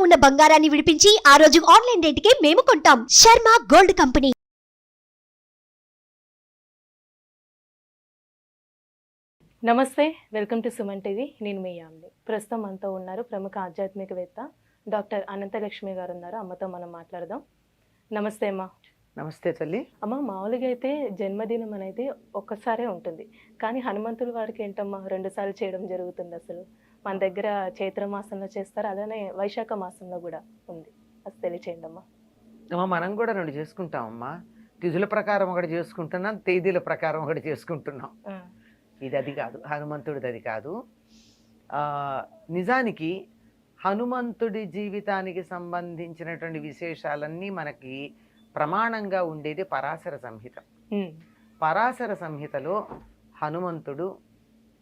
ఉన్న బంగారాన్ని విడిపించి ఆ రోజు ఆన్లైన్ రేటుకే మేము కొంటాం. Sharma gold company. నమస్తే, వెల్కమ్ టు సుమన్ టీవీ. నేను మీ యామ్ని. ప్రస్తుతం మనతో ఉన్నారు ప్రముఖ ఆధ్యాత్మికవేత్త డాక్టర్ అనంతలక్ష్మి గారు ఉన్నారు. అమ్మతో మనం మాట్లాడదాం. నమస్తే అమ్మ. నమస్తే తల్లి. అమ్మ, మామూలుగా అయితే జన్మదినం అనేది ఒక్కసారే ఉంటుంది, కానీ హనుమంతుడి వారికి ఏంటమ్మా 2 సార్లు చేయడం జరుగుతుంది. అసలు మన దగ్గర చైత్ర మాసంలో చేస్తారు, అలానే వైశాఖ మాసంలో కూడా ఉంది. అసలు తెలియచేయండి అమ్మా. మనం కూడా 2 చేసుకుంటామమ్మా. తిథుల ప్రకారం ఒకటి చేసుకుంటున్నాం, తేదీల ప్రకారం ఒకటి చేసుకుంటున్నాం. ఇది అది కాదు, హనుమంతుడిది అది కాదు. నిజానికి హనుమంతుడి జీవితానికి సంబంధించినటువంటి విశేషాలన్నీ మనకి ప్రమాణంగా ఉండేది పరాశర సంహిత. పరాశర సంహితలో హనుమంతుడు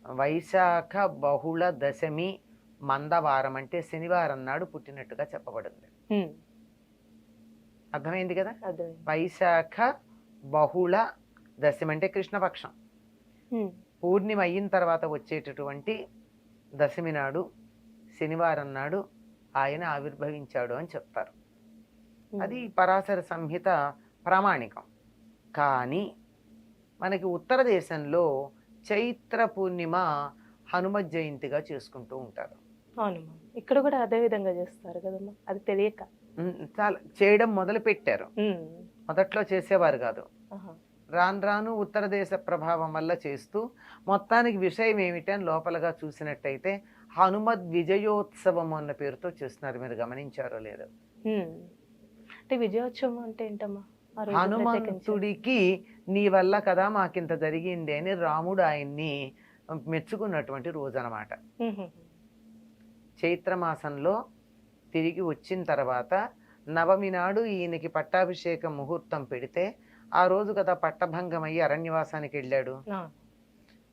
వైశాఖ బహుళ దశమి మందవారం అంటే శనివారం నాడు పుట్టినట్టుగా చెప్పబడింది. అర్థమైంది కదా? వైశాఖ బహుళ దశమి అంటే కృష్ణపక్షం. పూర్ణిమ అయిన తర్వాత వచ్చేటటువంటి దశమి నాడు శనివారం నాడు ఆయన ఆవిర్భవించాడు అని చెప్తారు. అది పరాశర సంహిత ప్రామాణికం. కానీ మనకి ఉత్తర దేశంలో చైత్ర పూర్ణిమ హనుమత్ జయంతిగా చేసుకుంటూ ఉంటారు. అవునమ్మా, ఇక్కడ కూడా అదే విధంగా చేస్తారు కదమ్మా. అది తెలియక చాలా చేయడం మొదలు పెట్టారు. మొదట్లో చేసేవారు కాదు, రాను రాను ఉత్తర దేశ ప్రభావం వల్ల చేస్తూ మొత్తానికి విషయం ఏమిటని లోపలగా చూసినట్టయితే హనుమద్ విజయోత్సవం అన్న పేరుతో చేస్తున్నారు. మీరు గమనించారో లేదో? అంటే విజయోత్సవం అంటే ఏంటమ్మా? హనుమంతుడికి నీ వల్ల కదా మాకింత జరిగింది అని రాముడు ఆయన్ని మెచ్చుకున్నటువంటి రోజు అన్నమాట. చైత్రమాసంలో తిరిగి వచ్చిన తర్వాత నవమి నాడు ఈయనకి పట్టాభిషేకం ముహూర్తం పెడితే ఆ రోజు కదా పట్టభంగం అయ్యి అరణ్యవాసానికి వెళ్ళాడు.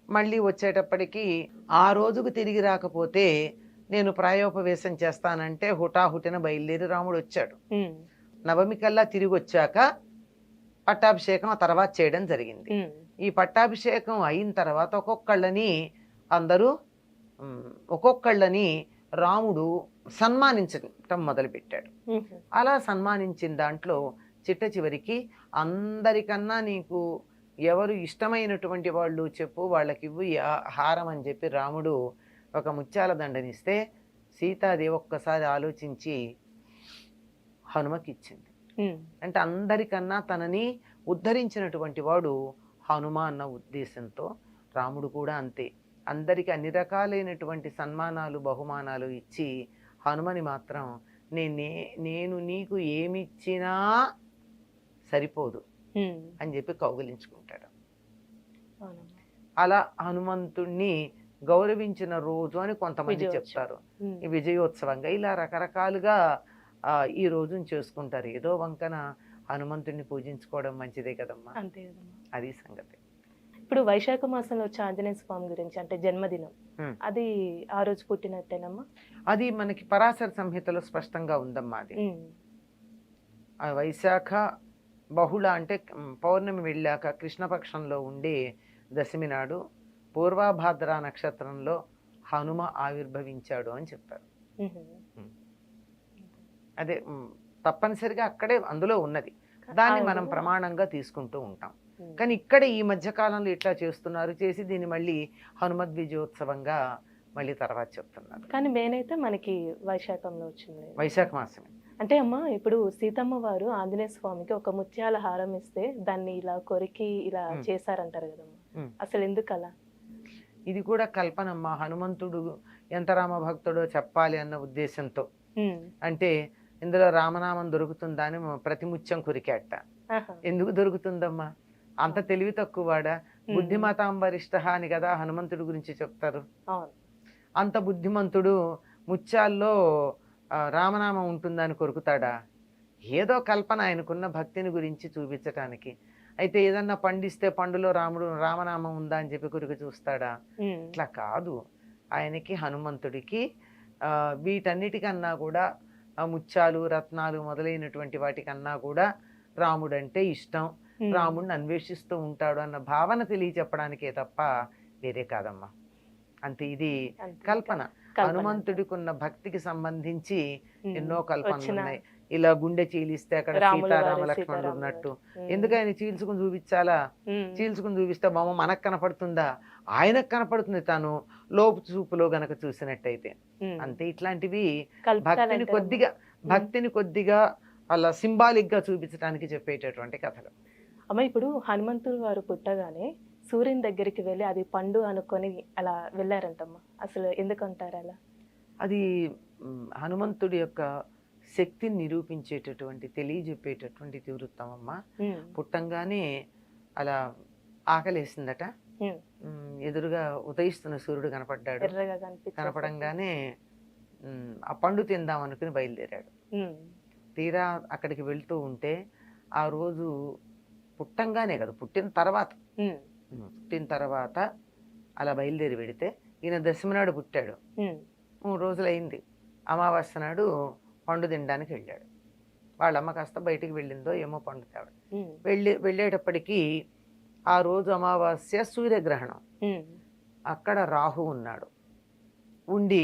మళ్ళీ వచ్చేటప్పటికి ఆ రోజుకు తిరిగి రాకపోతే నేను ప్రాయోపవేశం చేస్తానంటే హుటాహుటిన బయలుదేరి రాముడు వచ్చాడు. నవమి కల్లా తిరిగి వచ్చాక పట్టాభిషేకం ఆ తర్వాత చేయడం జరిగింది. ఈ పట్టాభిషేకం అయిన తర్వాత ఒక్కొక్కళ్ళని రాముడు సన్మానించటం మొదలుపెట్టాడు. అలా సన్మానించిన దాంట్లో చిట్ట చివరికి అందరికన్నా నీకు ఎవరు ఇష్టమైనటువంటి వాళ్ళు చెప్పు, వాళ్ళకి ఇవ్వు హారం అని చెప్పి రాముడు ఒక ముత్యాల దండనిస్తే సీతాదేవి ఒక్కసారి ఆలోచించి హనుమకి ఇచ్చింది. అంటే అందరికన్నా తనని ఉద్ధరించినటువంటి వాడు హనుమ అన్న ఉద్దేశంతో రాముడు కూడా అంతే అందరికి అన్ని రకాలైనటువంటి సన్మానాలు బహుమానాలు ఇచ్చి హనుమని మాత్రం నేను నీకు ఏమిచ్చినా సరిపోదు అని చెప్పి కౌగిలించుకుంటాడు. అలా హనుమంతుణ్ణి గౌరవించిన రోజు అని కొంతమంది చెప్తారు. ఈ విజయోత్సవంగా ఇలా రకరకాలుగా ఈ రోజును చేసుకుంటారు. ఏదో వంకన హనుమంతుడిని పూజించుకోవడం మంచిదే కదమ్మా. అంతే కదమ్మా, అది సంగతి. ఇప్పుడు వైశాఖ మాసంలో వచ్చే ఆంజనేయ స్వామి గురించి అంటే జన్మదినం, అది ఆ రోజు పుట్టినట్టేనమ్మా? అది మనకి పరాశర సంహితలో స్పష్టంగా ఉందమ్మా. అది వైశాఖ బహుళ అంటే పౌర్ణమి వెళ్ళాక కృష్ణపక్షంలో ఉండే దశమి నాడు పూర్వభాద్ర నక్షత్రంలో హనుమ ఆవిర్భవించాడు అని చెప్పారు. అదే తప్పనిసరిగా అక్కడే అందులో ఉన్నది, దాన్ని మనం ప్రమాణంగా తీసుకుంటూ ఉంటాం. కానీ ఇక్కడ ఈ మధ్య కాలంలో ఇట్లా చేస్తున్నారు, చేసి దీన్ని మళ్ళీ హనుమద్ విజయోత్సవంగా మళ్ళీ తర్వాత చెప్తున్నారు. కానీ మెయిన్ అయితే మనకి వైశాఖంలో వచ్చింది, వైశాఖ మాసమే. అంటే అమ్మ, ఇప్పుడు సీతమ్మ వారు ఆంజనేయ స్వామికి ఒక ముత్యాల హారం ఇస్తే దాన్ని ఇలా కొరికి ఇలా చేశారంటారు కదమ్మా, అసలు ఎందుకు అలా? ఇది కూడా కల్పనమ్మా. హనుమంతుడు ఎంత రామ భక్తుడో చెప్పాలి అన్న ఉద్దేశంతో. అంటే ఇందులో రామనామం దొరుకుతుందా అని ప్రతి ముత్యం కొరికేట. ఎందుకు దొరుకుతుందమ్మా? అంత తెలివి తక్కువవాడా? బుద్ధిమతాంబరిష్ట అని కదా హనుమంతుడి గురించి చెప్తారు. అంత బుద్ధిమంతుడు ముత్యాల్లో రామనామం ఉంటుందని కొరుకుతాడా? ఏదో కల్పన, ఆయనకున్న భక్తిని గురించి చూపించటానికి. అయితే ఏదన్నా పండిస్తే పండులో రామనామం ఉందా అని చెప్పి కొరికి చూస్తాడా? ఇట్లా కాదు. ఆయనకి హనుమంతుడికి వీటన్నిటికన్నా కూడా ముత్యాలు రత్నాలు మొదలైనటువంటి వాటికన్నా కూడా రాముడంటే ఇష్టం, రాముడిని అన్వేషిస్తూ ఉంటాడు అన్న భావన తెలియచెప్పడానికే తప్ప వేరే కాదమ్మా. అంతే, ఇది కల్పన. కల్పన. హనుమంతుడికి ఉన్న భక్తికి సంబంధించి ఉమ్. ఎన్నో కల్పనలు వచ్చిన ఉన్నాయి. ఇలా గుండె చీలిస్తే అక్కడ రాముల వారు, సీతారామ లక్ష్మణులు సీతారాములు ఉన్నట్టు. ఉమ్. ఎందుకు ఆయన చీల్చుకుని చూపించాలా? ఉమ్. చీల్చుకుని చూపిస్తే బొమ్మ మనకు కనపడుతుందా? ఆయనకు కనపడుతుంది తాను లోపు చూపులో గనక చూసినట్టయితే. ఉమ్. అంతే ఇట్లాంటివి కల్పితాలు భక్తిని అంటారమ్మా. కొద్దిగా అలా సింబాలిక్ గా చూపించడానికి చెప్పేటటువంటి కథలు. అమ్మ ఇప్పుడు హనుమంతుడు వారు పుట్టగానే సూర్యుని దగ్గరికి వెళ్ళి అది పండు అనుకొని అలా వెళ్ళారంటమ్మా. అసలు ఎందుకంటారు అలా? అది హనుమంతుడి యొక్క శక్తిని నిరూపించేటటువంటి తెలియజెప్పేటటువంటి తీవృత్తం అమ్మ. ఉమ్. పుట్టంగానే అలా ఆకలేసిందట. ఉమ్. ఎదురుగా ఉదయిస్తున్న సూర్యుడు కనపడ్డాడు. ఎర్రగా కనిపించేసరికి. కనపడంగానే ఆ పండు తిందాం అనుకుని బయలుదేరాడు. ఉమ్. తీరా అక్కడికి వెళ్తూ ఉంటే ఆ రోజు పుట్టంగానే కదా, పుట్టిన తర్వాత ఉమ్. పుట్టిన తర్వాత అలా బయలుదేరి వెడితే ఈయన దశమి నాడు పుట్టాడు. ఉమ్. 3 రోజులైంది. అమావాస్య నాడు పండు తినడానికి వెళ్ళాడు. వాళ్ళమ్మ కాస్త బయటికి వెళ్ళిందో ఏమో పండు తేవడం. ఉమ్. వెళ్ళేటప్పటికీ ఆ రోజు అమావాస్య సూర్యగ్రహణం. ఉమ్. అక్కడ రాహు ఉన్నాడు. ఉండి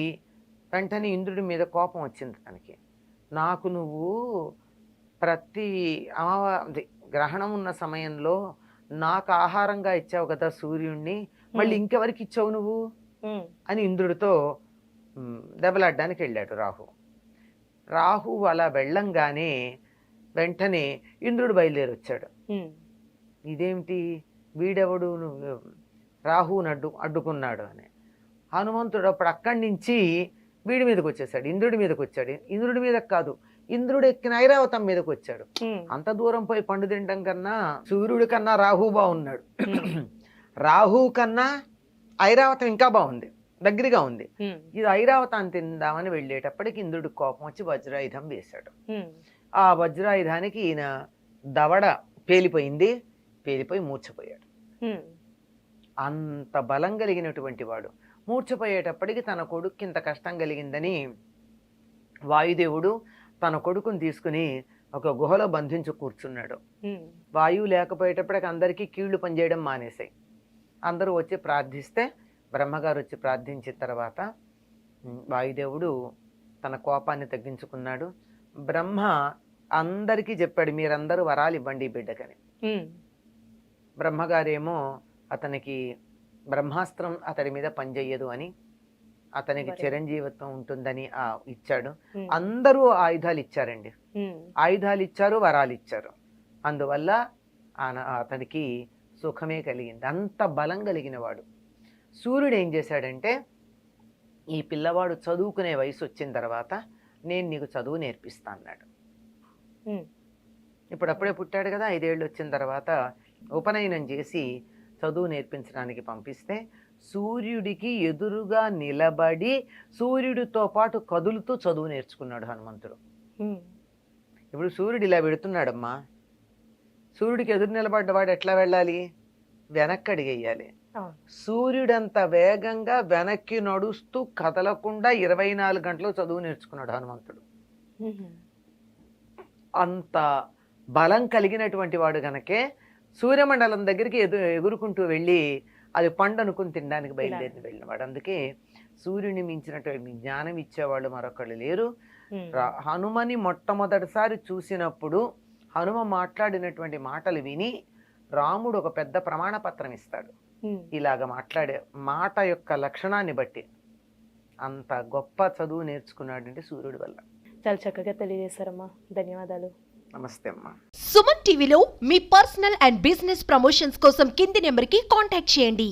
వెంటనే ఇంద్రుడి మీద కోపం వచ్చింది తనకి. నాకు నువ్వు ప్రతి గ్రహణం ఉన్న సమయంలో నాకు ఆహారంగా ఇచ్చావు కదా సూర్యుడిని, మళ్ళీ ఇంకెవరికి ఇచ్చావు నువ్వు ఉమ్. అని ఇంద్రుడితో దెబ్బలాడడానికి వెళ్ళాడు రాహు అలా వెళ్ళంగానే వెంటనే ఇంద్రుడు బయలుదేరి వచ్చాడు. ఉమ్. ఇదేమిటి వీడెవడు నువ్వు రాహుని అడ్డుకున్నాడు అని. హనుమంతుడు అప్పుడు అక్కడి నుంచి వీడి మీదకి వచ్చేసాడు, ఇంద్రుడి మీదకి వచ్చాడు. ఇంద్రుడి మీదకి కాదు, ఇంద్రుడు ఎక్కిన ఐరావతం మీదకి వచ్చాడు. ఉమ్. అంత దూరం పోయి పండు తినడం కన్నా సూర్యుడి కన్నా రాహు బాగున్నాడు. రాహు కన్నా ఐరావతం ఇంకా బాగుంది, దగ్గరగా ఉంది. ఉమ్. ఇది ఐరావతాన్ని తిందామని వెళ్ళేటప్పటికి ఇంద్రుడికి కోపం వచ్చి వజ్రాయుధం వేశాడు. ఉమ్. ఆ వజ్రాయుధానికి ఈయన దవడ పేలిపోయి మూర్ఛపోయాడు. ఉమ్. అంత బలం కలిగినటువంటి వాడు మూర్ఛపోయేటప్పటికి తన కొడుక్కి ఇంత కష్టం కలిగిందని వాయుదేవుడు తన కొడుకుని తీసుకుని ఒక గుహలో బంధించి కూర్చున్నాడు. ఉమ్. వాయువు లేకపోయేటప్పటికి అందరికీ కీళ్లు పనిచేయడం మానేశాయి. అందరూ వచ్చి ప్రార్థిస్తే బ్రహ్మగారు వచ్చి ప్రార్థించిన తర్వాత వాయుదేవుడు తన కోపాన్ని తగ్గించుకున్నాడు. బ్రహ్మ అందరికీ చెప్పాడు, మీరందరూ వరాలు ఇవ్వండి ఈ బిడ్డకని. ఉమ్. బ్రహ్మగారేమో అతనికి బ్రహ్మాస్త్రం అతడి మీద పనిచేయదు అని, అతనికి చిరంజీవిత్వం ఉంటుందని ఇచ్చాడు. ఉమ్. అందరూ ఆయుధాలు ఇచ్చారండి, ఉమ్. ఆయుధాలు ఇచ్చారు, వరాలు ఇచ్చారు. అందువల్ల అతనికి సుఖమే కలిగింది. అంత బలం కలిగిన వాడు. సూర్యుడు ఏం చేశాడంటే, ఈ పిల్లవాడు చదువుకునే వయసు వచ్చిన తర్వాత నేను నీకు చదువు నేర్పిస్తా అన్నాడు. ఉమ్. ఇప్పుడప్పుడే పుట్టాడు కదా, 5 ఏళ్ళు వచ్చిన తర్వాత ఉపనయనం చేసి చదువు నేర్పించడానికి పంపిస్తే సూర్యుడికి ఎదురుగా నిలబడి సూర్యుడితో పాటు కదులుతూ చదువు నేర్చుకున్నాడు హనుమంతుడు. ఉమ్. ఇప్పుడు సూర్యుడు ఇలా పెడుతున్నాడమ్మా, సూర్యుడికి ఎదురు నిలబడ్డవాడు ఎట్లా వెళ్ళాలి? వెనక్కి అడిగేయాలి. అవును. సూర్యుడంత వేగంగా వెనక్కి నడుస్తూ కదలకుండా 24 గంటలు చదువు నేర్చుకున్నాడు హనుమంతుడు. ఉమ్. అంత బలం కలిగినటువంటి వాడు గనకే సూర్యమండలం దగ్గరికి ఎగురుకుంటూ వెళ్ళి అది పండు అనుకుని తినడానికి బయలుదేరి వెళ్ళినవాడు. అందుకే సూర్యుని మించినటువంటి జ్ఞానం ఇచ్చేవాళ్ళు మరొకళ్ళు లేరు. ఉమ్. హనుమని మొట్టమొదటిసారి చూసినప్పుడు హనుమ మాట్లాడినటువంటి మాటలు విని రాముడు ఒక పెద్ద ప్రమాణ పత్రం ఇస్తాడు. ఉమ్. ఇలాగ మాట్లాడే మాట యొక్క లక్షణాన్ని బట్టి అంత గొప్ప చదువు నేర్చుకున్నాడంటే సూర్యుడి వల్ల. చాలా చక్కగా తెలియజేశారమ్మా, ధన్యవాదాలు. నమస్తే అమ్మా. సుమన్ టీవీలో మీ పర్సనల్ అండ్ బిజినెస్ ప్రమోషన్స్ కోసం కింది నెంబర్కి కాంటాక్ట్ చేయండి.